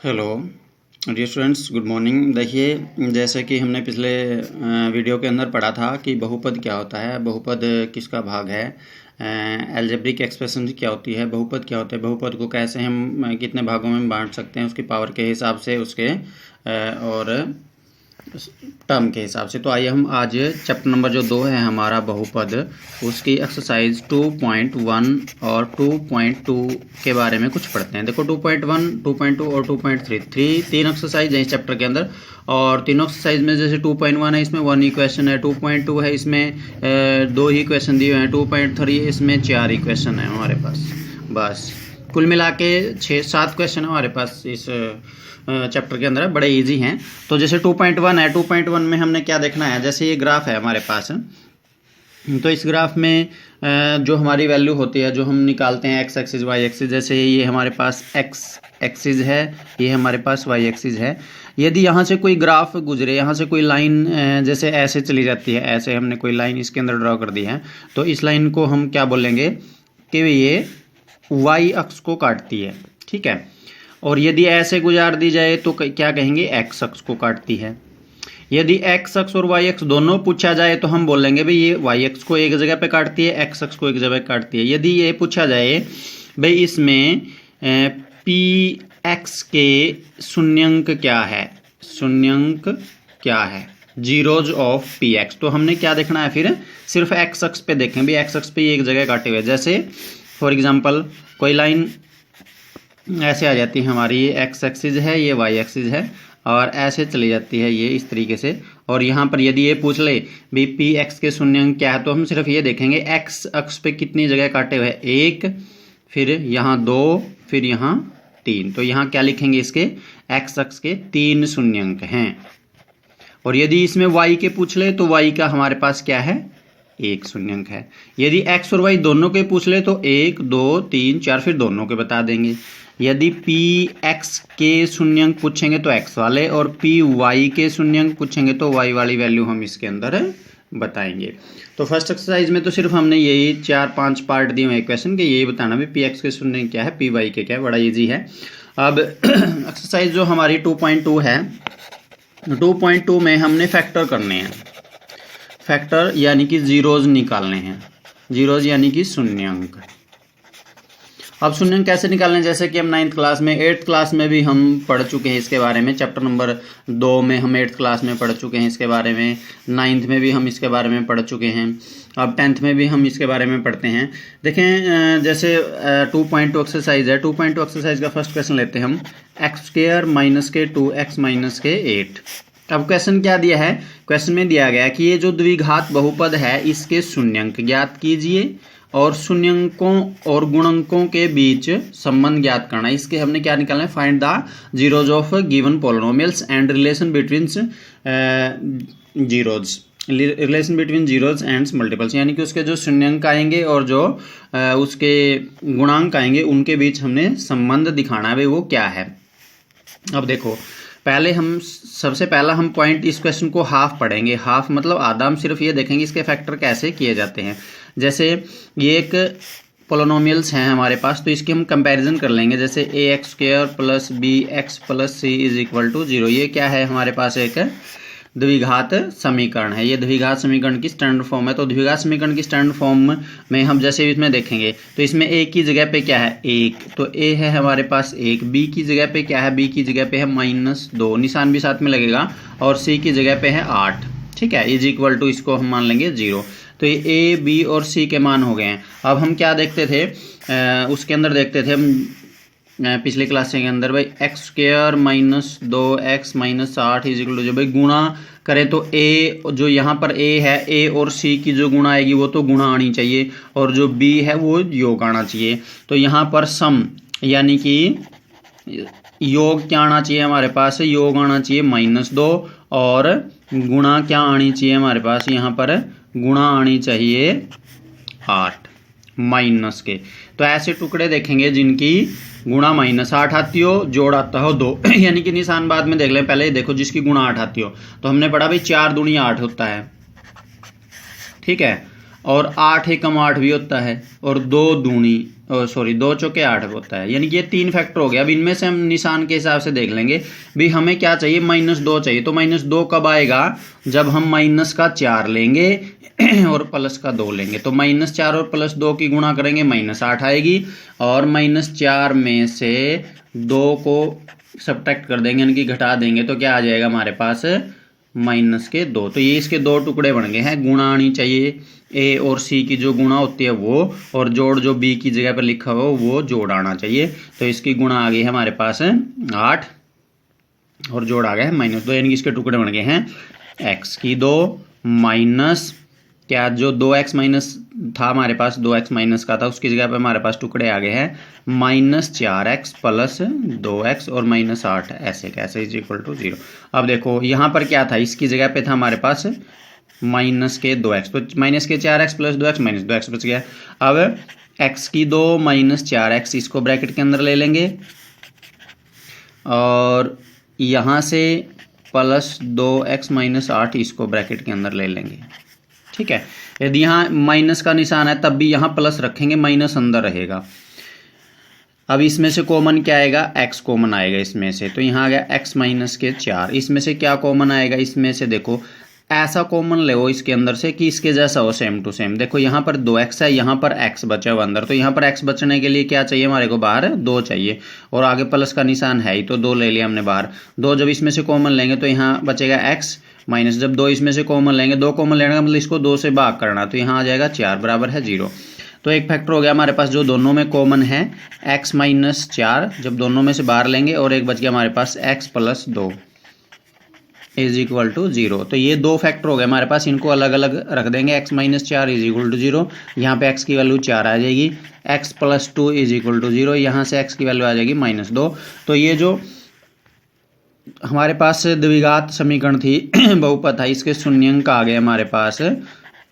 Hello dear students, good morning. देखिए, जैसे कि हमने पिछले वीडियो के अंदर पढ़ा था कि बहुपद क्या होता है, बहुपद किसका भाग है, अलजेब्रिक एक्सप्रेशन क्या होती है, बहुपद क्या होता है, बहुपद को कैसे हम कितने भागों में बांट सकते हैं उसकी पावर के हिसाब से, उसके और टर्म के हिसाब से। तो आइए हम आज चैप्टर नंबर जो 2 है हमारा बहुपद, उसकी एक्सरसाइज 2.1 और 2.2 के बारे में कुछ पढ़ते हैं। देखो 2.1, 2.2 और 2.3 तीन एक्सरसाइज हैं इस चैप्टर के अंदर, और तीनों एक्सरसाइज में जैसे 2.1 है इसमें 1 इक्वेशन है, 2.2 है इसमें 2 ही इक्वेशन दिए हुए हैं, 2.3 इसमें 4 इक्वेशन है हमारे पास। बस कुल मिला के 6-7 क्वेश्चन हमारे पास इस चैप्टर के अंदर है, बड़े इजी हैं। तो जैसे 2.1 है, 2.1 में हमने क्या देखना है, जैसे ये ग्राफ है हमारे पास, तो इस ग्राफ में जो हमारी वैल्यू होती है, जो हम निकालते हैं एक्स एक्सिस वाई एक्सिस, जैसे ये हमारे पास एक्स एक्सिस है, ये हमारे पास वाई एक्सिस है। यदि यहाँ से कोई ग्राफ गुजरे, यहाँ से कोई लाइन जैसे ऐसे चली जाती है, ऐसे हमने कोई लाइन इसके अंदर ड्रॉ कर दी है, तो इस लाइन को हम क्या बोलेंगे कि ये वाई अक्ष को काटती है, ठीक है। और यदि ऐसे गुजार दी जाए तो क्या कहेंगे, एक्स अक्ष को काटती है। यदि एक्स अक्ष और वाई अक्ष दोनों पूछा जाए तो हम बोलेंगे भाई ये वाई अक्ष को एक जगह पे काटती है, एक्स अक्ष को एक जगह काटती है। यदि ये पूछा जाए भाई इसमें पी एक्स के शून्यंक क्या है, शून्यंक क्या है, जीरोज ऑफ पी एक्स, तो हमने क्या देखना है, फिर सिर्फ एक्स अक्ष पे देखें भाई, एक्स अक्ष पे एक जगह काटे हुए। जैसे फॉर एग्जाम्पल कोई लाइन ऐसे आ जाती है हमारी, ये एक्स एक्सिस है, ये वाई एक्सिस है, और ऐसे चली जाती है ये इस तरीके से। और यहाँ पर यदि ये पूछ ले भी पी एक्स के शून्यंक क्या है, तो हम सिर्फ ये देखेंगे एक्स अक्ष पे कितनी जगह काटे हुए हैं, 1, फिर यहाँ 2, फिर यहाँ 3। तो यहाँ क्या लिखेंगे, इसके एक्स अक्ष के 3 शून्यंक हैं। और यदि इसमें वाई के पूछ ले तो वाई का हमारे पास क्या है, 1 शून्यंक है। यदि एक्स और वाई दोनों के पूछ ले तो 1, 2, 3, 4 फिर दोनों के बता देंगे। यदि पी एक्स के शून्यंक पूछेंगे तो एक्स वाले, और पी वाई के शून्यंक पूछेंगे तो वाई वाली वैल्यू हम इसके अंदर बताएंगे। तो फर्स्ट एक्सरसाइज में तो सिर्फ हमने यही 4-5 पार्ट दिए हुए क्वेश्चन के, यही बताना भी पी एक्स के शून्यंक क्या है, पी वाई के क्या है, बड़ा इजी है। अब एक्सरसाइज जो हमारी 2.2 है, 2.2 में हमने फैक्टर करने हैं, फैक्टर यानी कि जीरोज निकालने हैं, जीरोज यानी कि शून्यंक। अब शून्यंक कैसे निकालने हैं, जैसे कि हम 9th क्लास में, 8th क्लास में भी हम पढ़ चुके हैं इसके बारे में, चैप्टर नंबर 2 में हम 8th क्लास में पढ़ चुके हैं इसके बारे में, 9th में भी हम इसके बारे में पढ़ चुके हैं, अब 10th में भी हम इसके बारे में पढ़ते हैं। देखें जैसे 2.2 एक्सरसाइज है, 2.2 एक्सरसाइज का फर्स्ट क्वेश्चन लेते हैं हम, x² माइनस के 2x माइनस के 8। अब क्वेश्चन क्या दिया है, क्वेश्चन में दिया गया कि ये जो द्विघात बहुपद है इसके शून्यंक ज्ञात कीजिए और शून्यंकों और गुणनकों के बीच संबंध ज्ञात करना। इसके हमने क्या निकालना है, find the zeros of given polynomials and relation between zeros, relation between zeros and multiples, यानी कि उसके जो शून्यंक आएंगे और जो उसके गुणांक आएंगे उनके बीच हमने संबंध दिखाना है, वो क्या है। अब देखो पहले हम सबसे पहला हम पॉइंट इस क्वेश्चन को हाफ पढ़ेंगे, हाफ मतलब आधा। हम सिर्फ ये देखेंगे इसके फैक्टर कैसे किए जाते हैं। जैसे ये एक पोलिनोमियल्स हैं हमारे पास, तो इसकी हम कंपैरिजन कर लेंगे। जैसे ax² plus bx plus c is equal to 0, ये क्या है हमारे पास, एक द्विघात समीकरण है। ये द्विघात समीकरण की स्टैंडर्ड फॉर्म है। तो द्विघात समीकरण की स्टैंडर्ड फॉर्म में हम जैसे इसमें देखेंगे तो इसमें a की जगह पे क्या है, 1, तो a है हमारे पास 1, b की जगह पे क्या है, b की जगह पे है -2, निशान भी साथ में लगेगा, और c की जगह पे है 8, ठीक है, इज इक्वल टू इसको हम मान लेंगे 0। तो ये a, b और c के मान हो गए हैं। अब हम क्या देखते थे, उसके अंदर देखते थे हम पिछले क्लास के अंदर, भाई x² minus 2x minus 8 is equal to, जो भाई गुणा करें तो a जो यहाँ पर a है, a और c की जो गुणा आएगी वो तो गुणा आनी चाहिए, और जो b है वो योग आना चाहिए। तो यहाँ पर सम यानी कि योग क्या आना चाहिए हमारे पास, योग आना चाहिए -2, और गुणा क्या आनी चाहिए हमारे पास, यहाँ पर गुणा आनी चाहिए 8 माइनस के। तो ऐसे टुकड़े देखेंगे जिनकी गुणा -8 आती हो, जोड़ आता हो 2, यानी कि निशान बाद में देख लें, पहले देखो जिसकी गुणा 8 आती हो। तो हमने पढ़ा भाई 4 दूनी 8 होता है, ठीक है। और 8 एकम 8 भी होता है, और 2 चौके 8 होता है, यानी कि ये 3 फैक्टर हो गया। अब इनमें से हम निशान के हिसाब से देख लेंगे भी हमें क्या चाहिए, -2 चाहिए। तो -2 कब आएगा, जब हम माइनस का 4 लेंगे और प्लस का 2 लेंगे। तो -4 और +2 की गुणा करेंगे, -8 आएगी, और -4 में से 2 को सब्ट्रैक्ट कर देंगे, यानी कि घटा देंगे, तो क्या आ जाएगा हमारे पास, -2। तो ये इसके 2 टुकड़े बन गए हैं। गुणा आनी चाहिए ए और सी की जो गुणा होती है वो, और जोड़ जो बी की जगह पर लिखा हो वो जोड़ आना चाहिए। तो इसकी गुणा आ गई है हमारे पास 8 और जोड़ आ गया है -2, यानी कि इसके टुकड़े बन गए हैं x की 2 माइनस क्या, जो 2x माइनस था हमारे पास, 2x माइनस का था, उसकी जगह पे हमारे पास टुकड़े आ गए हैं -4x प्लस 2x और -8 ऐसे कैसे =0। अब देखो यहाँ पर क्या था, इसकी जगह पे था हमारे पास -2x, तो -4x प्लस 2x -2x बच गया। अब x की 2 -4x इसको ब्रैकेट के अंदर ले लेंगे, और यहाँ से प्लस 2x -8 इसको ब्रैकेट के अंदर ले लेंगे। ठीक है, यदि यहाँ माइनस का निशान है तब भी यहाँ प्लस रखेंगे, माइनस अंदर रहेगा। अब इसमें से कॉमन क्या आएगा, x कॉमन आएगा इसमें से, तो यहाँ आ गया x -4। इसमें से क्या कॉमन आएगा, इसमें से देखो ऐसा कॉमन ले इसके अंदर से कि इसके जैसा हो, सेम टू सेम। देखो यहाँ पर 2x है, यहाँ पर x बचा हुआ अंदर, तो यहाँ पर x बचने के लिए क्या चाहिए हमारे को, बाहर 2 चाहिए, और आगे प्लस का निशान है ही, तो 2 ले लिया हमने बाहर। 2 जब इसमें से कॉमन लेंगे तो यहाँ बचेगा x माइनस, जब 2 इसमें से कॉमन लेंगे, 2 कॉमन लेने का मतलब इसको 2 से भाग करना, तो यहाँ आ जाएगा 4 बराबर है 0। तो एक फैक्टर हो गया हमारे पास जो दोनों में कॉमन है, x -4 जब दोनों में से बाहर लेंगे, और एक बच गया हमारे पास x + 2 = 0। तो ये 2 फैक्टर हो गए हमारे पास, इनको अलग अलग रख देंगे। x -4 = 0, यहाँ पे x की वैल्यू 4 आ जाएगी, x + 2 = 0, यहाँ से x की वैल्यू आ जाएगी -2। तो ये जो हमारे पास द्विघात समीकरण थी बहुपद था, इसके शून्यंक आ गए हमारे पास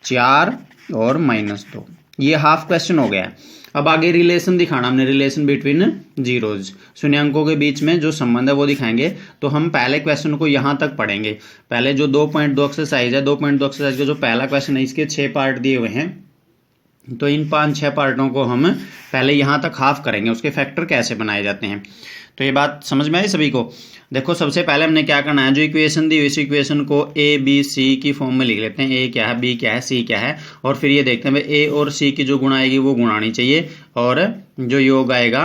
4 और -2। ये हाफ क्वेश्चन हो गया। अब आगे रिलेशन दिखाना हमने, रिलेशन बिटवीन जीरोज, शून्यंकों के बीच में जो संबंध है वो दिखाएंगे। तो हम पहले क्वेश्चन को यहाँ तक पढ़ेंगे। पहले जो 2.2 एक्सरसाइज है, 2.2 एक्सरसाइज का जो पहला क्वेश्चन है, इसके 6 पार्ट दिए हुए हैं। तो इन 5-6 पार्टों को हम पहले यहाँ तक हाफ करेंगे, उसके फैक्टर कैसे बनाए जाते हैं। तो ये बात समझ में आई सभी को। देखो सबसे पहले हमने क्या करना है, जो इक्वेशन दी हुई इस इक्वेशन को a b c की फॉर्म में लिख लेते हैं। a क्या है, b क्या है, c क्या है, और फिर ये देखते हैं भाई a और c की जो गुणा आएगी वो गुणानी चाहिए, और जो योग आएगा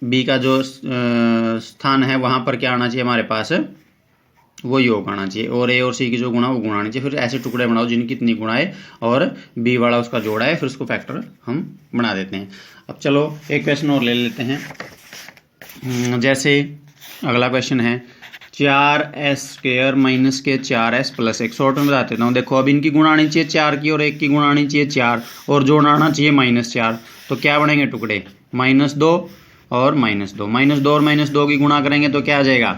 b का जो स्थान है वहाँ पर क्या आना चाहिए हमारे पास, वो योग आना चाहिए, और a और c की जो गुणा वो गुणानी चाहिए। फिर ऐसे टुकड़े बनाओ जिनकी इतनी गुणा है, और b वाला उसका जोड़ा है, फिर उसको फैक्टर हम बना देते हैं। अब चलो एक क्वेश्चन और ले लेते हैं। जैसे अगला क्वेश्चन है 4s² माइनस के 4s प्लस 1। शॉर्ट में बता देता हूँ। देखो अब इनकी गुणा आनी चाहिए 4 की, और 1 की गुणा आनी चाहिए 4, और जोड़ आना चाहिए -4। तो क्या बनेंगे टुकड़े, -2 और -2। -2 और -2 की गुणा करेंगे तो क्या आ जाएगा,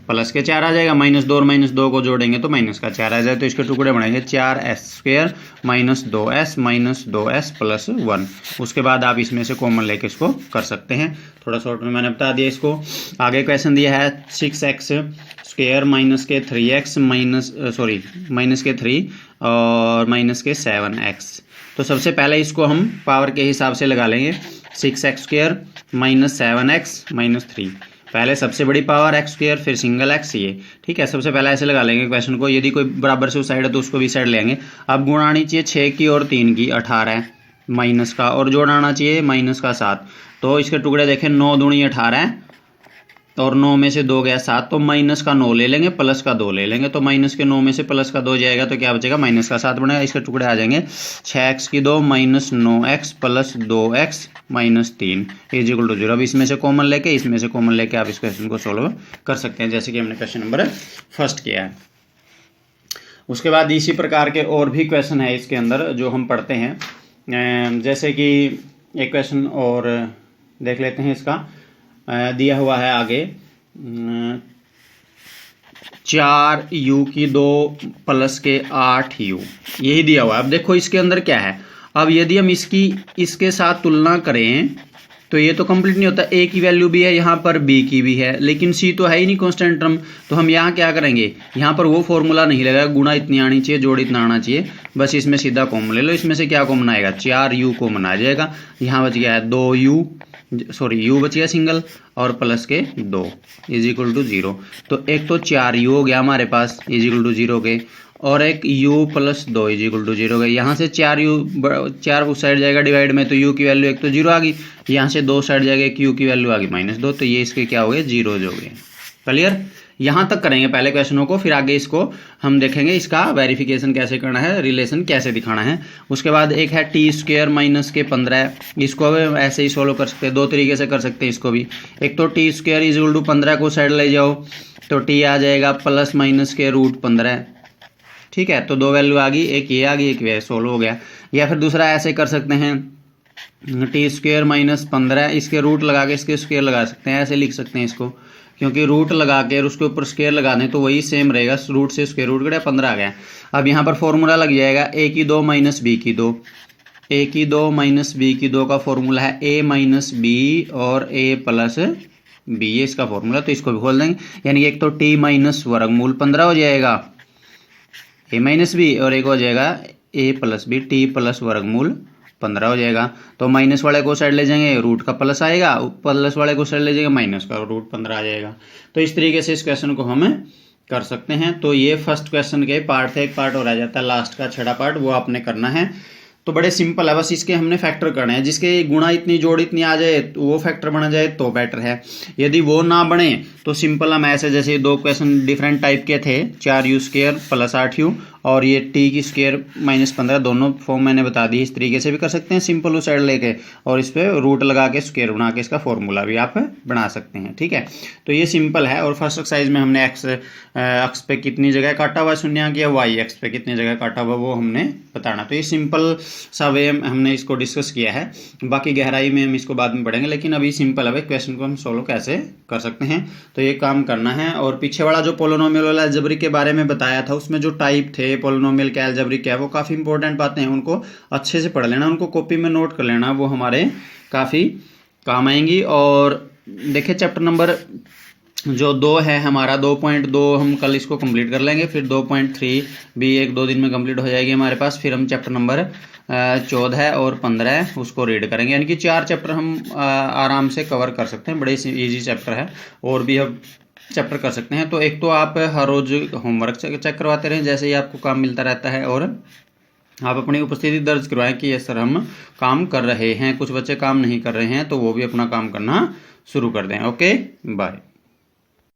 प्लस के 4 आ जाएगा। -2 और -2 को जोड़ेंगे तो माइनस का 4 आ जाए। तो इसके टुकड़े बनेंगे 4s² -2s प्लस 1। उसके बाद आप इसमें से कॉमन लेके इसको कर सकते हैं। थोड़ा शॉर्ट में मैंने बता दिया इसको। आगे क्वेश्चन दिया है 6x² माइनस के 3x माइनस के 3 और माइनस के 7x। तो सबसे पहले इसको हम पावर के हिसाब से लगा लेंगे। 6x² माइनस 7x माइनस 3, पहले सबसे बड़ी पावर x², फिर सिंगल x, ये ठीक है। सबसे पहले ऐसे लगा लेंगे क्वेश्चन को। यदि कोई बराबर से उस साइड है तो उसको भी साइड लेंगे। अब गुणा आनी चाहिए 6 की और 3 की 18 माइनस का, और जोड़ आना चाहिए माइनस का 7। तो इसके टुकड़े देखें, 9 दूनी 18 और 9 में से 2 गया 7, तो माइनस का 9 ले लेंगे, प्लस का 2 ले लेंगे। तो माइनस के 9 में से प्लस का 2 जाएगा तो क्या बचेगा, माइनस का 7 बनेगा। इसके टुकड़े आ जाएंगे 6x की 2 minus 9x plus 2x minus 3 = 0। अब इसमें से कॉमन लेके आप इस क्वेश्चन को सोल्व कर सकते हैं, जैसे कि हमने क्वेश्चन नंबर 1 किया है। उसके बाद इसी प्रकार के और भी क्वेश्चन है इसके अंदर जो हम पढ़ते हैं। जैसे कि एक क्वेश्चन और देख लेते हैं। इसका दिया हुआ है आगे 4u की 2 प्लस के 8u, यही दिया हुआ है। अब देखो इसके अंदर क्या है। अब यदि हम इसके साथ तुलना करें तो ये तो कंप्लीट नहीं होता, ए की वैल्यू भी है यहाँ पर, बी की भी है, लेकिन सी तो है ही नहीं कांस्टेंट टर्म। तो हम यहाँ क्या करेंगे, यहाँ पर वो फॉर्मूला नहीं लगेगा, गुणा इतनी आनी चाहिए, जोड़ इतना आना चाहिए, बस इसमें सीधा कॉमन ले लो। इसमें से क्या कॉमन आएगा, 4u कॉमन आ जाएगा। यहाँ बच गया है 2u, सॉरी u बच गया सिंगल, और प्लस के 2 इज इक्वल टू 0। तो एक तो 4u हो गया हमारे पास इज इक्वल टू 0 के, और एक u plus 2 is equal to 0 के। यहाँ से 4 उस साइड जाएगा डिवाइड में, तो u की वैल्यू एक तो 0 आ गई, यहाँ से 2 साइड जाएगा, एक u की वैल्यू आ गई -2, तो ये इसके क्या हो गए, 0 हो गए। क्लियर, यहाँ तक करेंगे पहले क्वेश्चनों को, फिर आगे इसको हम देखेंगे इसका वेरिफिकेशन कैसे करना है, रिलेशन कैसे दिखाना है। उसके बाद एक है t² माइनस के 15, इसको अब ऐसे ही सोल्व कर सकते हैं, दो तरीके से कर सकते हैं इसको भी। एक तो t² इज इक्वल टू 15 को साइड ले जाओ, तो t आ जाएगा प्लस माइनस के √15, ठीक है। तो 2 वैल्यू आ गई, एक ये आ गई, एक ये, सोल्व हो गया। या फिर दूसरा ऐसे कर सकते हैं, t² माइनस 15, इसके रूट लगा के इसके स्क्वायर लगा सकते हैं, ऐसे लिख सकते हैं इसको, क्योंकि रूट लगा के और उसके ऊपर स्क्वायर लगा दें तो वही सेम रहेगा, रूट से स्क्वायर रूट कटा 15 आ गया। अब यहाँ पर फॉर्मूला लग जाएगा a की 2 माइनस b की 2, a की 2 माइनस b की 2 का फॉर्मूला है a माइनस b और a प्लस b, ये इसका फॉर्मूला। तो इसको भी खोल देंगे, यानी एक तो t माइनस वर्गमूल 15 हो जाएगा a माइनस b, और एक हो जाएगा a plus b, t plus वर्गमूल 15 हो जाएगा। तो माइनस वाले को साइड ले जाएंगे, रूट का प्लस आएगा, प्लस वाले को साइड ले जाएंगे, माइनस का, रूट 15 आ जाएगा। तो इस तरीके से इस क्वेश्चन को हम कर सकते हैं। तो ये फर्स्ट क्वेश्चन के पार्ट थे, एक पार्ट और रह जाता है लास्ट का, छठा पार्ट, वो आपने करना है। तो बड़े सिंपल है, बस इसके हमने फैक्टर करने हैं, जिसके गुणा इतनी जोड़ इतनी आ जाए तो वो फैक्टर बना जाए तो बेटर है। यदि वो ना बने तो सिंपल हम ऐसे, जैसे 2 क्वेश्चन डिफरेंट टाइप के थे, 4u² प्लस 8u और ये t की स्क्वायर माइनस 15, दोनों फॉर्म मैंने बता दी। इस तरीके से भी कर सकते हैं सिंपल उस साइड लेके, और इस पर रूट लगा के स्क्वायर बना के इसका फॉर्मूला भी आप बना सकते हैं, ठीक है। तो ये सिंपल है। और फर्स्ट एक्सरसाइज में हमने एक्स पे कितनी जगह काटा हुआ शून्य किया, वाई एक्स पे कितनी जगह काटा हुआ वो हमने बताना। तो ये सिंपल सा वे हमने इसको डिस्कस किया है, बाकी गहराई में हम इसको बाद में पढ़ेंगे, लेकिन अभी सिंपल है भाई, क्वेश्चन को हम सोल्व कैसे कर सकते हैं। तो ये काम करना है। और पीछे वाला जो पोलिनोमियल वाला अलजेब्रिक के बारे में बताया था, उसमें जो टाइप थे पोलिनोमियल के, अलजेब्रिक क्या है, वो काफ़ी इंपॉर्टेंट बातें हैं, उनको अच्छे से पढ़ लेना, उनको कॉपी में नोट कर लेना, वो हमारे काफ़ी काम आएंगी। और देखिए चैप्टर नंबर जो 2 है हमारा, 2.2 हम कल इसको कंप्लीट कर लेंगे, फिर 2.3 भी 1-2 दिन में कंप्लीट हो जाएगी हमारे पास। फिर हम चैप्टर नंबर 14 और 15 उसको रीड करेंगे, यानी कि 4 चैप्टर हम आराम से कवर कर सकते हैं, बड़े इजी चैप्टर है, और भी हम चैप्टर कर सकते हैं। तो एक तो आप हर रोज होमवर्क चेक करवाते रहें, जैसे ही आपको काम मिलता रहता है, और आप अपनी उपस्थिति दर्ज करवाएं कि यस सर हम काम कर रहे हैं। कुछ बच्चे काम नहीं कर रहे हैं तो वो भी अपना काम करना शुरू कर दें। Okay, bye.